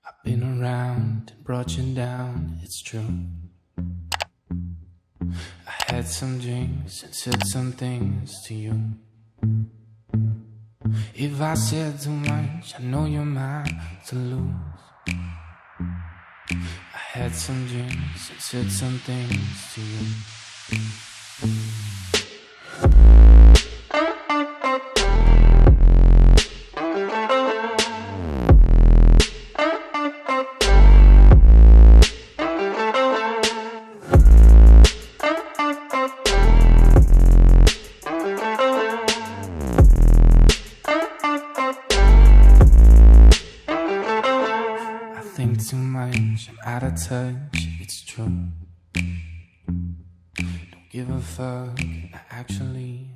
I've been around and brought you down, it's true. I had some drinks and said some things to you. If I said too much, I know you're mine to lose. I had some drinks and said some things to you. Out of touch, it's true. Don't give a fuck, I actually